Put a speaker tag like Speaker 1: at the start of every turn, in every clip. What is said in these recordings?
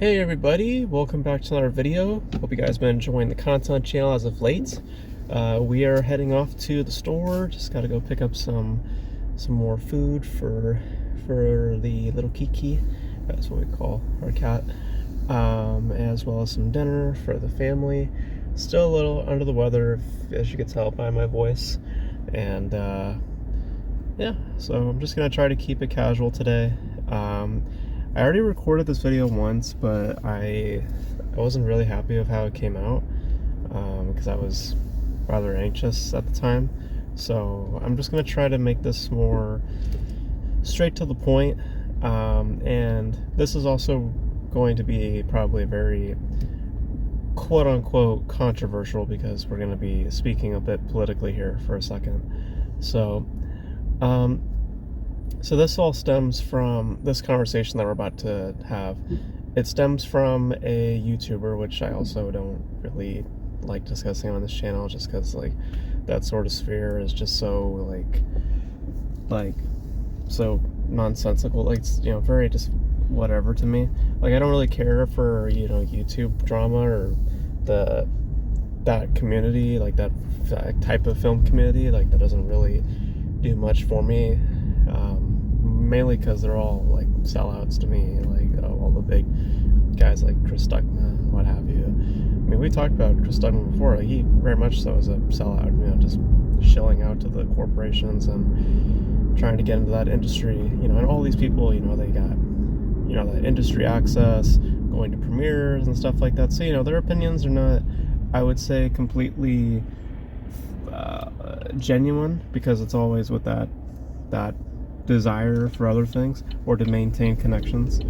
Speaker 1: Hey everybody, welcome back to another video. Hope you guys been enjoying the content channel as of late. We are heading off to the store. Just gotta go pick up some more food for the little Kiki. That's what we call our cat. As well as some dinner for the family. Still a little under the weather, as you can tell by my voice. And yeah, so I'm just gonna try to keep it casual today. I already recorded this video once, but I wasn't really happy with how it came out because I was rather anxious at the time. So I'm just going to try to make this more straight to the point. And this is also going to be probably very quote-unquote controversial because we're going to be speaking a bit politically here for a second. So this all stems from this conversation that we're about to have. It stems from a YouTuber, which I also don't really like discussing on this channel, just because like that sort of sphere is just so like so nonsensical. Like it's, very just whatever to me. Like I don't really care for YouTube drama or that community, like that type of film community. Like that doesn't really do much for me. Mainly because they're all like sellouts to me, like all the big guys like Chris Stuckman, what have you. I mean, we talked about Chris Stuckman before. Like, he very much so is a sellout, just shilling out to the corporations and trying to get into that industry. And all these people, they got that industry access, going to premieres and stuff like that. So their opinions are not, I would say, completely genuine, because it's always with that desire for other things or to maintain connections.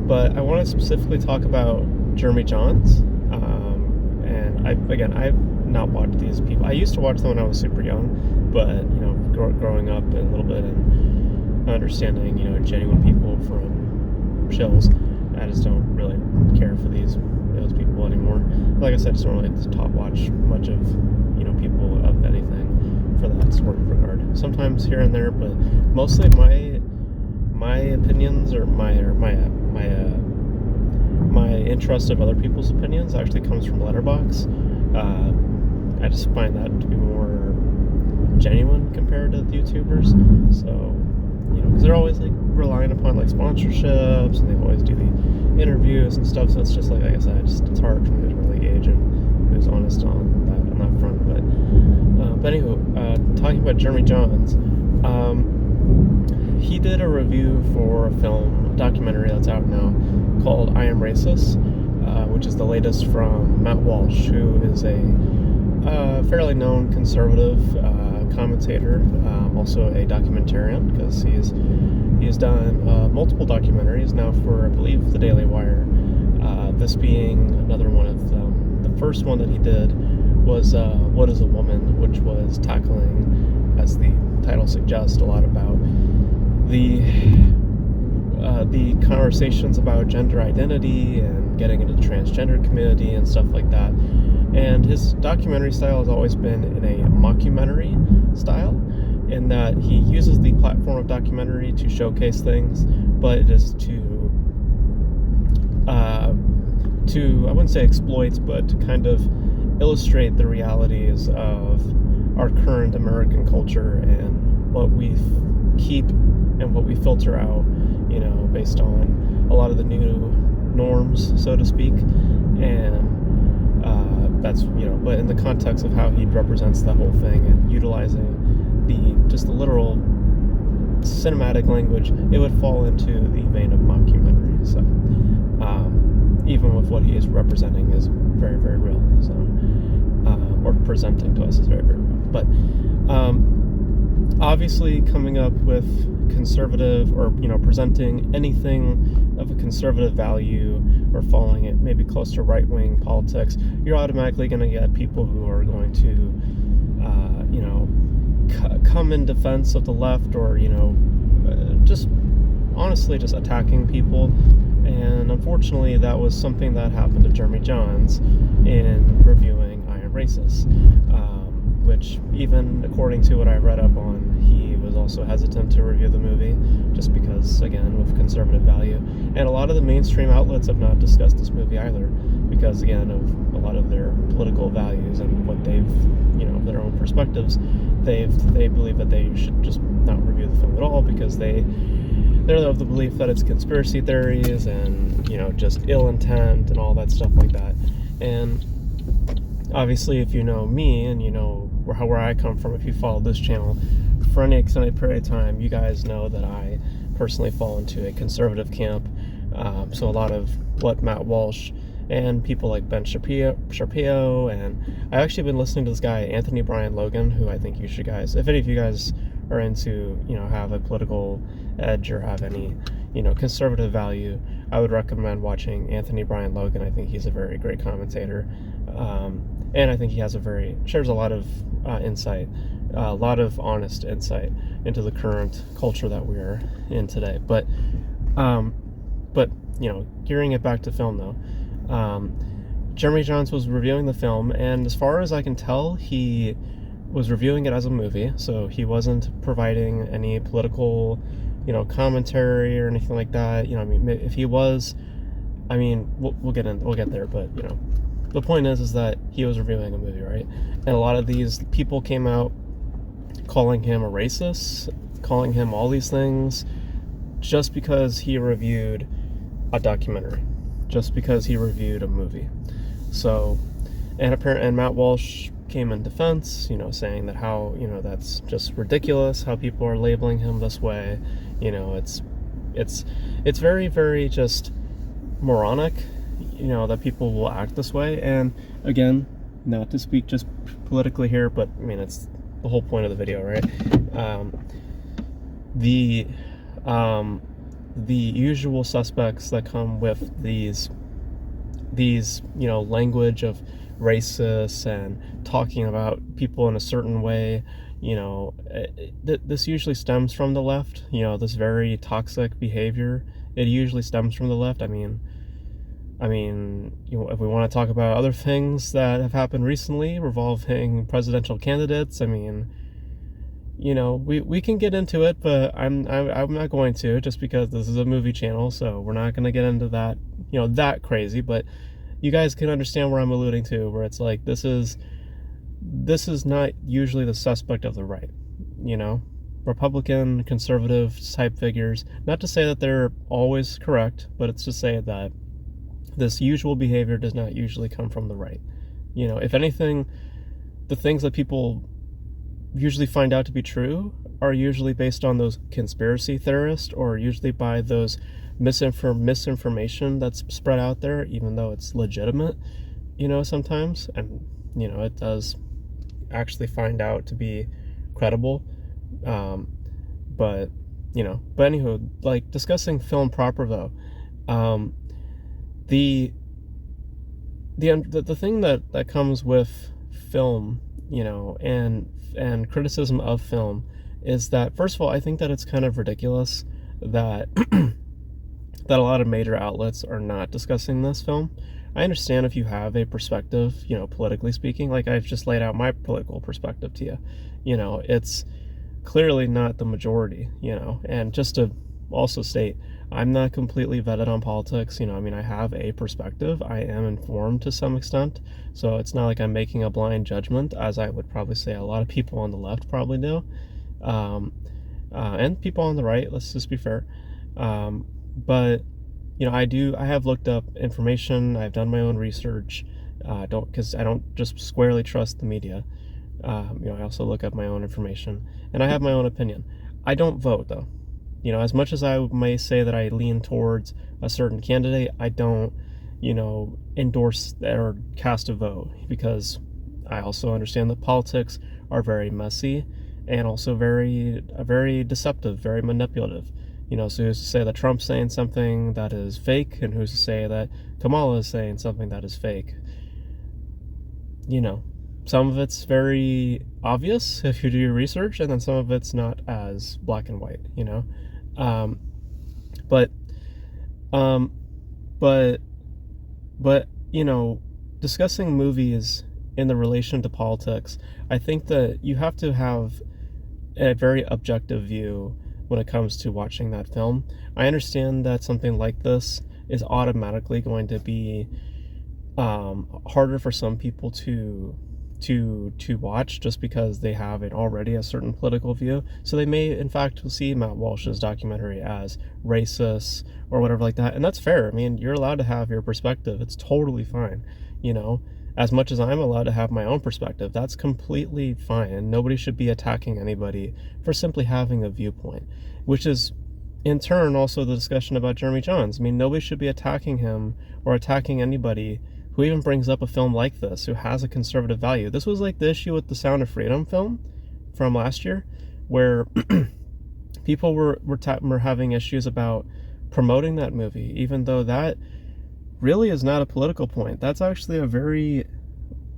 Speaker 1: But I want to specifically talk about Jeremy Jahns. And I've not watched these people. I used to watch them when I was super young, but growing up a little bit and understanding genuine people from shills, I just don't really care for those people anymore. Like I said, I just don't really watch much of people of anything for that sort of regard. Sometimes here and there, but mostly my opinions or my interest of other people's opinions actually comes from Letterboxd. I just find that to be more genuine compared to the YouTubers. So because they're always like relying upon like sponsorships, and they always do the interviews and stuff. So it's just like I said, it's hard for me to really gauge who's honest on that front. But anywho, talking about Jeremy Jahns, he did a review for a documentary that's out now called I Am Racist, which is the latest from Matt Walsh, who is a fairly known conservative commentator, also a documentarian, because he's done multiple documentaries now for, I believe, the Daily Wire. This being another one of them. The first one that he did was What is a Woman, which was tackling, as the title suggests, a lot about the conversations about gender identity and getting into the transgender community and stuff like that. And his documentary style has always been in a mockumentary style, in that he uses the platform of documentary to showcase things, but it is to I wouldn't say exploit, but to kind of illustrate the realities of our current American culture and what we keep and what we filter out, based on a lot of the new norms, so to speak. And that's but in the context of how he represents the whole thing and utilizing the literal cinematic language, it would fall into the vein of mockumentary. So even with what he is representing is very, very real. So or presenting to us is very, very real. But obviously, coming up with conservative or presenting anything of a conservative value or following it maybe close to right-wing politics, you're automatically going to get people who are going to come in defense of the left, or just honestly just attacking people. And unfortunately, that was something that happened to Jeremy Jahns in reviewing I Am Racist. which even according to what I read up on, he was also hesitant to review the movie, just because, again, with conservative value. And a lot of the mainstream outlets have not discussed this movie either, because, again, of a lot of their political values and what they've, their own perspectives, they believe that they should just not review the film at all, because they're of the belief that it's conspiracy theories and, just ill intent and all that stuff like that. And obviously, if you know me and you know where I come from, if you follow this channel for any extended period of time, you guys know that I personally fall into a conservative camp. So a lot of what Matt Walsh and people like Ben Shapiro, and I've actually been listening to this guy, Anthony Brian Logan, who I think you should guys, if any of you guys are into, have a political edge or have any, conservative value, I would recommend watching Anthony Brian Logan. I think he's a very great commentator. And I think he shares a lot of insight, a lot of honest insight into the current culture that we're in today. But gearing it back to film though, Jeremy Jahns was reviewing the film, and as far as I can tell, he was reviewing it as a movie, so he wasn't providing any political, commentary or anything like that. If he was, we'll get there, but the point is that he was reviewing a movie, right? And a lot of these people came out calling him a racist, calling him all these things, just because he reviewed a documentary, just because he reviewed a movie. So, and Matt Walsh came in defense, saying that how, that's just ridiculous how people are labeling him this way. It's very, very just moronic, that people will act this way. And again, not to speak just politically here, but it's the whole point of the video, right? The usual suspects that come with these language of racist and talking about people in a certain way, this usually stems from the left. This very toxic behavior, it usually stems from the left. If we want to talk about other things that have happened recently revolving presidential candidates, we can get into it, but I'm not going to, just because this is a movie channel, so we're not going to get into that, that crazy. But you guys can understand where I'm alluding to, where it's like, this is not usually the suspect of the right, Republican, conservative type figures. Not to say that they're always correct, but it's to say that this usual behavior does not usually come from the right. If anything, the things that people usually find out to be true are usually based on those conspiracy theorists, or usually by those misinformation that's spread out there, even though it's legitimate, sometimes. And, it does actually find out to be credible. But anywho, like, discussing film proper though, the thing that comes with film, and criticism of film, is that, first of all, I think that it's kind of ridiculous that that a lot of major outlets are not discussing this film. I understand if you have a perspective, politically speaking, like I've just laid out my political perspective to you. It's clearly not the majority, and just to also state, I'm not completely vetted on politics. I have a perspective. I am informed to some extent. So it's not like I'm making a blind judgment, as I would probably say a lot of people on the left probably do. And people on the right, let's just be fair. But, I have looked up information. I've done my own research. Because I don't just squarely trust the media. I also look up my own information, and I have my own opinion. I don't vote though. As much as I may say that I lean towards a certain candidate, I don't, endorse or cast a vote, because I also understand that politics are very messy and also very, very deceptive, very manipulative. So who's to say that Trump's saying something that is fake, and who's to say that Kamala is saying something that is fake? Some of it's very obvious if you do your research, and then some of it's not as black and white, but discussing movies in the relation to politics, I think that you have to have a very objective view when it comes to watching that film. I understand that something like this is automatically going to be harder for some people to watch just because they have already a certain political view. So they may in fact see Matt Walsh's documentary as racist or whatever like that, and that's fair. I mean, you're allowed to have your perspective. It's totally fine, you know. As much as I'm allowed to have my own perspective, that's completely fine, and nobody should be attacking anybody for simply having a viewpoint, which is in turn also the discussion about Jeremy Jahns. I mean, nobody should be attacking him or attacking anybody who even brings up a film like this, who has a conservative value. This was like the issue with the Sound of Freedom film from last year, where people were having issues about promoting that movie, even though that really is not a political point. That's actually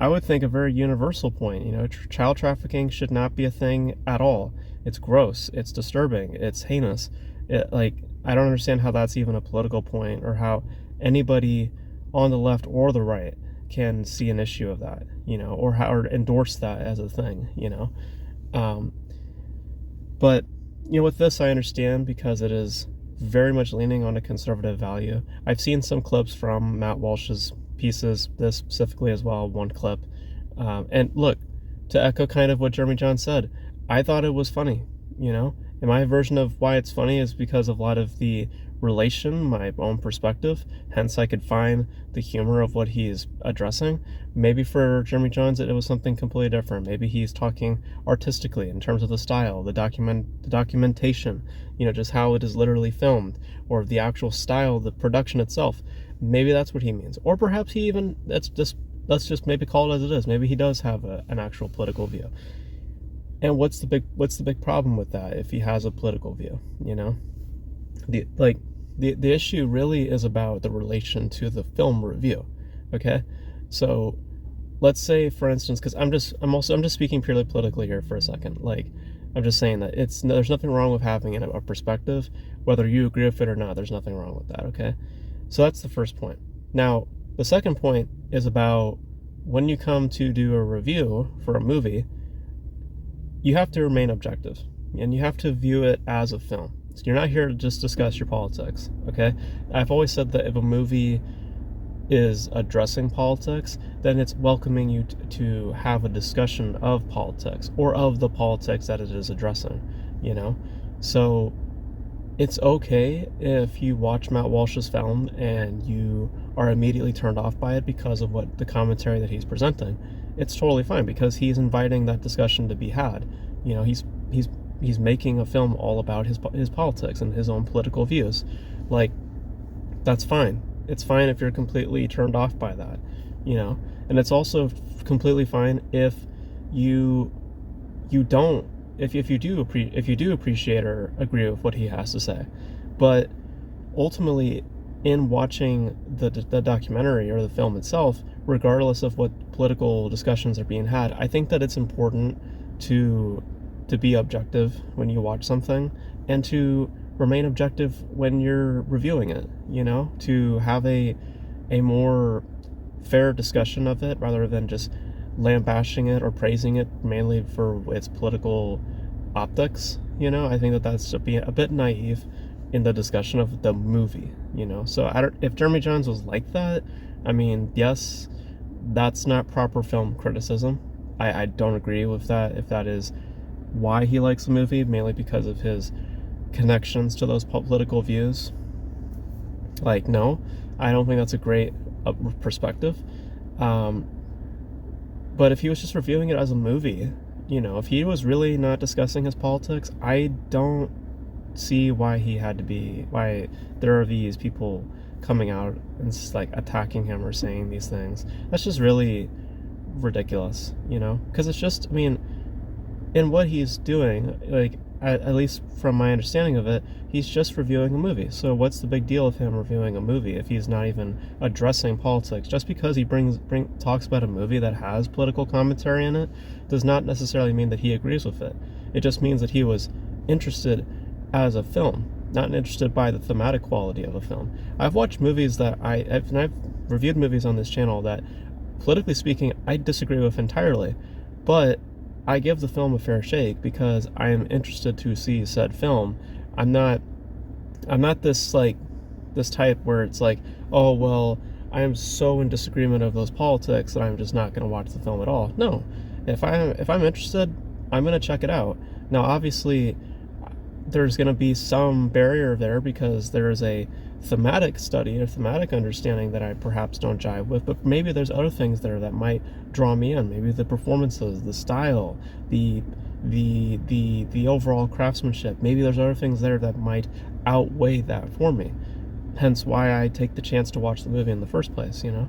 Speaker 1: I would think, a very universal point. You know, child trafficking should not be a thing at all. It's gross. It's disturbing. It's heinous. I don't understand how that's even a political point, or how anybody on the left or the right can see an issue of that, you know, or endorse that as a thing, you know. But, you know, with this, I understand because it is very much leaning on a conservative value. I've seen some clips from Matt Walsh's pieces, this specifically as well, one clip. And look, to echo kind of what Jeremy Jahns said, I thought it was funny, you know. And my version of why it's funny is because of a lot of the relation, my own perspective, hence I could find the humor of what he's addressing. Maybe for Jeremy Jahns it was something completely different. Maybe he's talking artistically in terms of the style, the documentation, you know, just how it is literally filmed, or the actual style, the production itself. Maybe that's what he means. Or perhaps he even, let's just maybe call it as it is. Maybe he does have an actual political view. And what's the big problem with that if he has a political view, you know? The issue really is about the relation to the film review, okay? So let's say, for instance, because I'm just speaking purely politically here for a second. Like, I'm just saying that there's nothing wrong with having a perspective, whether you agree with it or not. There's nothing wrong with that, okay? So that's the first point. Now, the second point is about when you come to do a review for a movie, you have to remain objective, and you have to view it as a film. So you're not here to just discuss your politics, okay? I've always said that if a movie is addressing politics, then it's welcoming you to have a discussion of politics, or of the politics that it is addressing, you know? So it's okay if you watch Matt Walsh's film and you are immediately turned off by it because of what the commentary that he's presenting. It's totally fine, because he's inviting that discussion to be had. You know, he's making a film all about his politics and his own political views. Like, that's fine. It's fine if you're completely turned off by that, you know. And it's also completely fine if you don't, if you do appreciate or agree with what he has to say. But ultimately, in watching the documentary or the film itself, regardless of what political discussions are being had, I think that it's important to be objective when you watch something, and to remain objective when you're reviewing it, you know, to have a more fair discussion of it rather than just lambashing it or praising it mainly for its political optics, you know. I think that that's a bit naive in the discussion of the movie, you know. So if Jeremy Jahns was like that, I mean, yes, that's not proper film criticism. I don't agree with that, if that is why he likes the movie, mainly because of his connections to those political views. Like, no, I don't think that's a great perspective. But if he was just reviewing it as a movie, you know, if he was really not discussing his politics, I don't see why there are these people coming out and like attacking him or saying these things. That's just really ridiculous, you know, because it's just, I mean, in what he's doing, like, at least from my understanding of it, he's just reviewing a movie. So what's the big deal of him reviewing a movie if he's not even addressing politics? Just because he talks about a movie that has political commentary in it does not necessarily mean that he agrees with it. It just means that he was interested as a film, not interested by the thematic quality of a film. I've watched movies that I've reviewed movies on this channel that politically speaking, I disagree with entirely, but I give the film a fair shake because I am interested to see said film. I'm not I'm not this type where it's like, oh well, I am so in disagreement of those politics that I'm just not going to watch the film at all. No, if I'm interested, I'm going to check it out. Now, obviously, there's going to be some barrier there because there is a thematic study, a thematic understanding that I perhaps don't jive with, but maybe there's other things there that might draw me in. Maybe the performances, the style, the overall craftsmanship. Maybe there's other things there that might outweigh that for me. Hence why I take the chance to watch the movie in the first place, you know?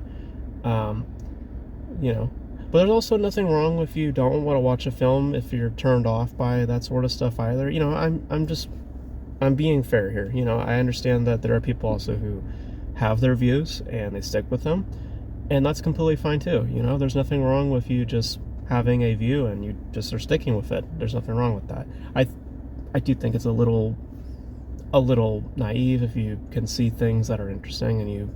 Speaker 1: You know. But there's also nothing wrong if you don't want to watch a film if you're turned off by that sort of stuff either. You know, I'm being fair here. You know, I understand that there are people also who have their views and they stick with them, and that's completely fine too. You know, there's nothing wrong with you just having a view and you just are sticking with it. There's nothing wrong with that. I do think it's a little naive if you can see things that are interesting and you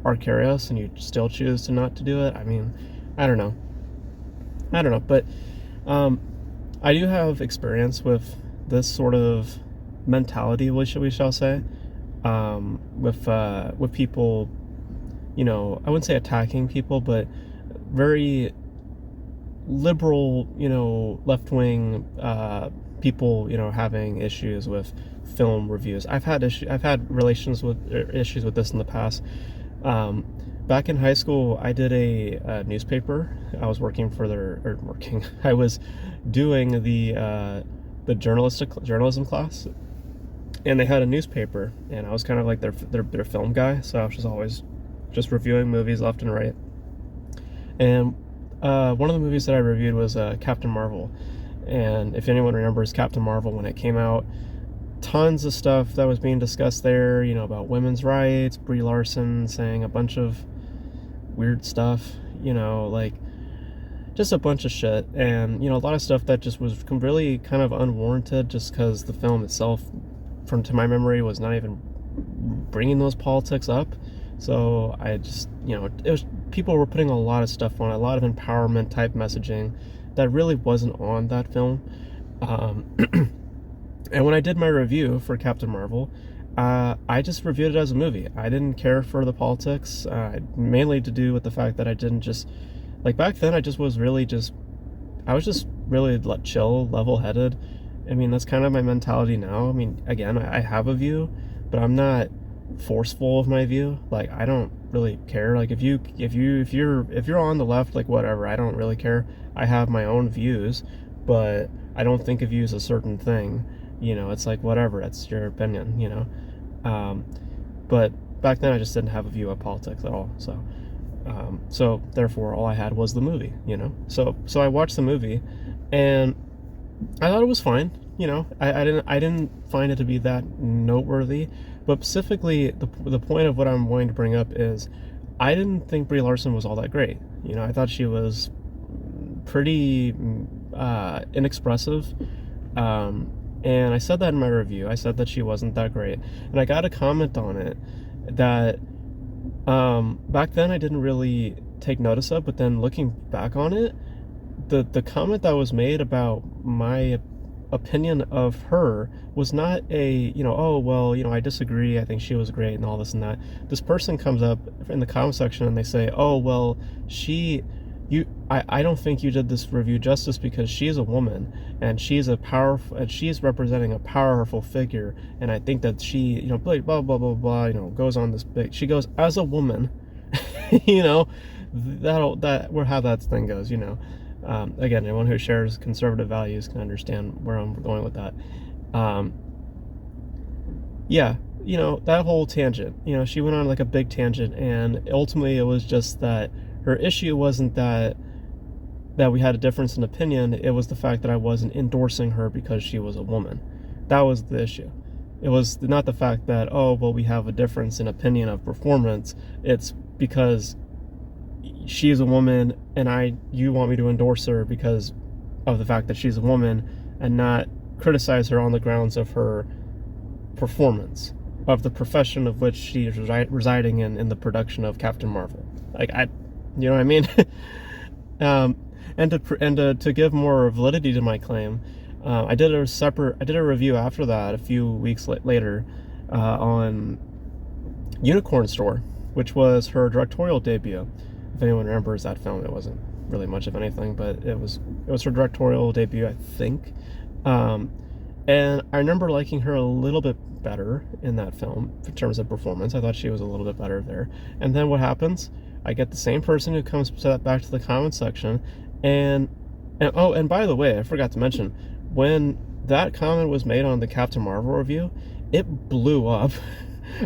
Speaker 1: are curious and you still choose to not to do it. I mean, I don't know, but I do have experience with this sort of mentality, we shall say, with people, you know, I wouldn't say attacking people, but very liberal, you know, left-wing people, you know, having issues with film reviews. I've had issues with this in the past. Back in high school, I did a newspaper. I was I was doing the journalism class, and they had a newspaper, and I was kind of like their film guy. So I was just always just reviewing movies left and right. And one of the movies that I reviewed was Captain Marvel. And if anyone remembers Captain Marvel when it came out, tons of stuff that was being discussed there, you know, about women's rights, Brie Larson saying a bunch of weird stuff, you know, like just a bunch of shit. And, you know, a lot of stuff that just was really kind of unwarranted just because the film itself, to my memory, was not even bringing those politics up. So I just, you know, people were putting a lot of stuff on, a lot of empowerment type messaging that really wasn't on that film. And when I did my review for Captain Marvel, I just reviewed it as a movie. I didn't care for the politics, mainly to do with the fact that I didn't just, like back then I was just really chill, level-headed. I mean, that's kind of my mentality now. I mean, again, I have a view, but I'm not forceful of my view. Like, I don't really care. Like, if you're on the left, like, whatever, I don't really care. I have my own views, but I don't think of you as a certain thing. You know, it's like, whatever, that's your opinion, you know. But back then I just didn't have a view of politics at all. So therefore all I had was the movie, you know. So I watched the movie and I thought it was fine, you know. I didn't find it to be that noteworthy, but specifically the point of what I'm going to bring up is I didn't think Brie Larson was all that great. You know, I thought she was pretty inexpressive. And I said that in my review. I said that she wasn't that great. And I got a comment on it that back then I didn't really take notice of, but then looking back on it, the comment that was made about my opinion of her was not a, you know, oh, well, you know, I disagree, I think she was great and all this and that. This person comes up in the comment section and they say, oh, well, I don't think you did this review justice because she's a woman and she's representing a powerful figure, and I think that she, you know, blah blah blah blah blah, you know, goes on this big. She goes, as a woman, you know, we're how that thing goes, you know. Again, anyone who shares conservative values can understand where I'm going with that. Yeah, you know, that whole tangent. You know, she went on like a big tangent, and ultimately it was just that. Her issue wasn't that we had a difference in opinion, it was the fact that I wasn't endorsing her because she was a woman. That was the issue. It was not the fact that, oh, well, we have a difference in opinion of performance. It's because she's a woman and you want me to endorse her because of the fact that she's a woman and not criticize her on the grounds of her performance, of the profession of which she is residing in the production of Captain Marvel. Like, You know what I mean? um, and to give more validity to my claim, I did a review after that a few weeks later on Unicorn Store, which was her directorial debut. If anyone remembers that film, it wasn't really much of anything, but it was her directorial debut, I think. And I remember liking her a little bit better in that film in terms of performance. I thought she was a little bit better there. And then what happens? I get the same person who comes back to the comment section, and oh, and by the way, I forgot to mention, when that comment was made on the Captain Marvel review, it blew up.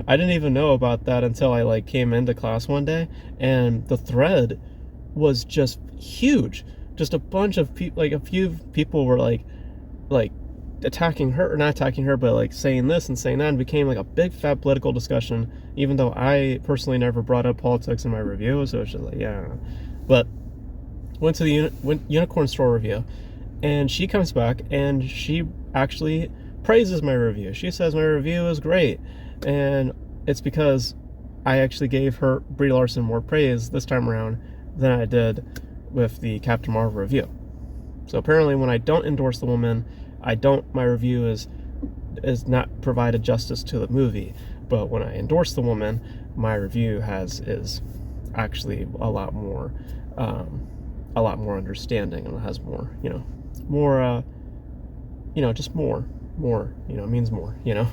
Speaker 1: I didn't even know about that until I like came into class one day, and the thread was just huge. Just a bunch of people, like a few people were like attacking her, or not attacking her, but like saying this and saying that, and became like a big fat political discussion, even though I personally never brought up politics in my review. So it's just like, yeah. But went to the Unicorn Store review, and she comes back and she actually praises my review. She says my review is great, and it's because I actually gave her, Brie Larson, more praise this time around than I did with the Captain Marvel review. So apparently when I don't endorse the woman, my review is not provided justice to the movie. But when I endorse the woman, my review is actually a lot more understanding, and it has more, just more, means more, you know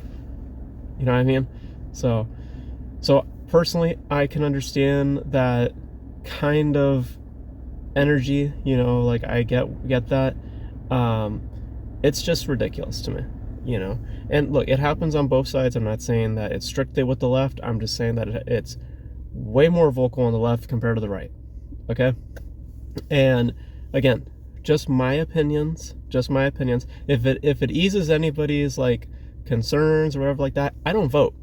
Speaker 1: what I mean? So personally, I can understand that kind of energy, like I get that. It's just ridiculous to me, and look, it happens on both sides. I'm not saying that it's strictly with the left. I'm just saying that it's way more vocal on the left compared to the right. Okay? And again, just my opinions. If it eases anybody's like concerns or whatever like that, I don't vote.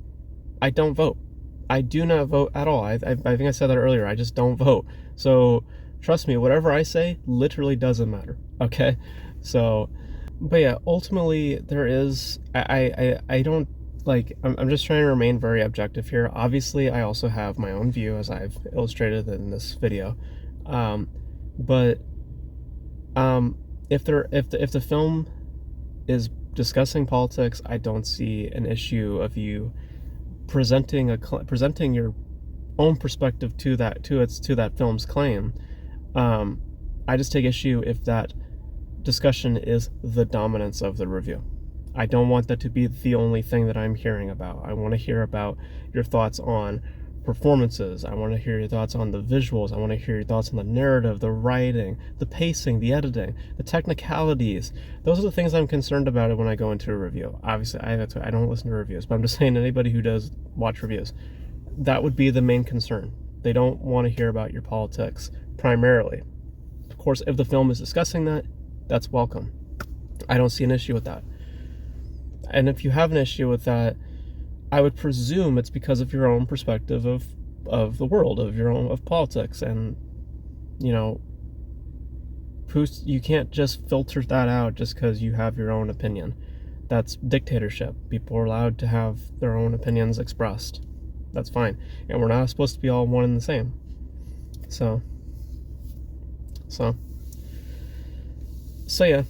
Speaker 1: I do not vote at all. I think I said that earlier. I just don't vote. So trust me, whatever I say literally doesn't matter. Okay? So, but yeah, ultimately there is, I don't, like, I'm just trying to remain very objective here. Obviously, I also have my own view, as I've illustrated in this video. But if the film is discussing politics, I don't see an issue of you presenting your own perspective to that film's claim. I just take issue if that discussion is the dominance of the review. I don't want that to be the only thing that I'm hearing about. I want to hear about your thoughts on performances. I want to hear your thoughts on the visuals. I want to hear your thoughts on the narrative, the writing, the pacing, the editing, the technicalities. Those are the things I'm concerned about when I go into a review. Obviously, I don't listen to reviews, but I'm just saying, anybody who does watch reviews, that would be the main concern. They don't want to hear about your politics primarily. Of course, if the film is discussing that, that's welcome. I don't see an issue with that. And if you have an issue with that, I would presume it's because of your own perspective of the world, of politics, and you can't just filter that out just because you have your own opinion. That's dictatorship. People are allowed to have their own opinions expressed. That's fine. And we're not supposed to be all one and the same. So yeah,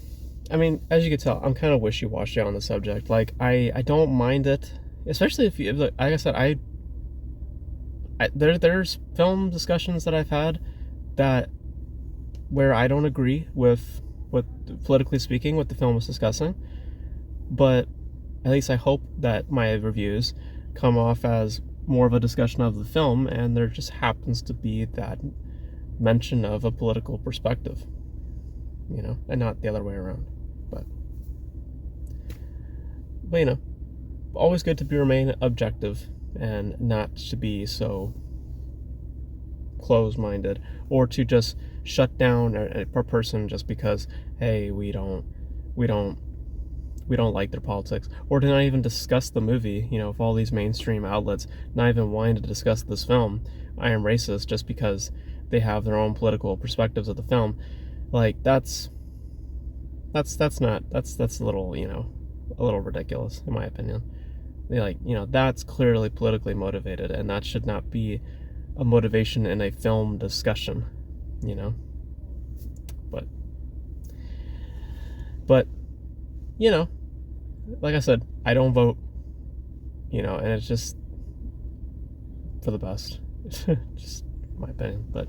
Speaker 1: I mean, as you can tell, I'm kind of wishy-washy on the subject. Like, I don't mind it, especially if you, like I said, there's film discussions that I've had where I don't agree with, politically speaking, what the film was discussing, but at least I hope that my reviews come off as more of a discussion of the film, and there just happens to be that mention of a political perspective, and not the other way around. But always good to remain objective and not to be so closed-minded, or to just shut down a person just because, hey, we don't like their politics, or to not even discuss the movie. If all these mainstream outlets not even wanting to discuss this film, I Am Racist, just because they have their own political perspectives of the film. Like, that's a little, a little ridiculous, in my opinion. That's clearly politically motivated, and that should not be a motivation in a film discussion, you know. But you know, like I said, I don't vote, you know, and it's just for the best. Just my opinion. But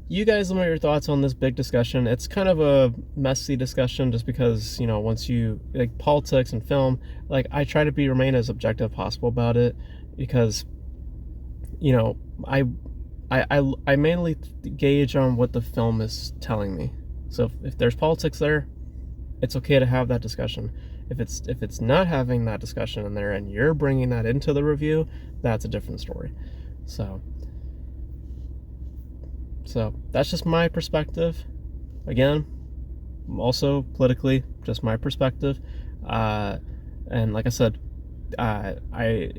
Speaker 1: you guys, let me know your thoughts on this big discussion. It's kind of a messy discussion just because, you know, once you like politics and film, like I try to remain as objective possible about it, because, you know, I mainly gauge on what the film is telling me. So if there's politics there, it's okay to have that discussion. If it's not having that discussion in there and you're bringing that into the review, that's a different story. So that's just my perspective. Again, also politically, just my perspective. And like I said, I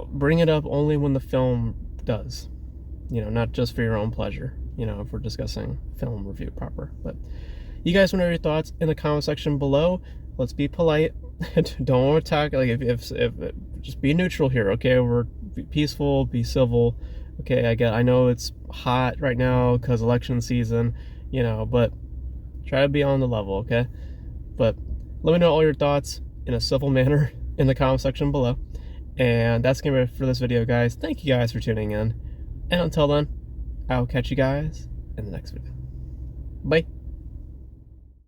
Speaker 1: bring it up only when the film does, you know, not just for your own pleasure, you know, if we're discussing film review proper. But you guys want to know your thoughts in the comment section below. Let's be polite. Don't attack. Like if just be neutral here, okay? We're peaceful, be civil. Okay, I know it's hot right now because election season, you know, but try to be on the level, okay? But let me know all your thoughts in a civil manner in the comment section below. And that's gonna be it for this video, guys. Thank you guys for tuning in. And until then, I'll catch you guys in the next video. Bye.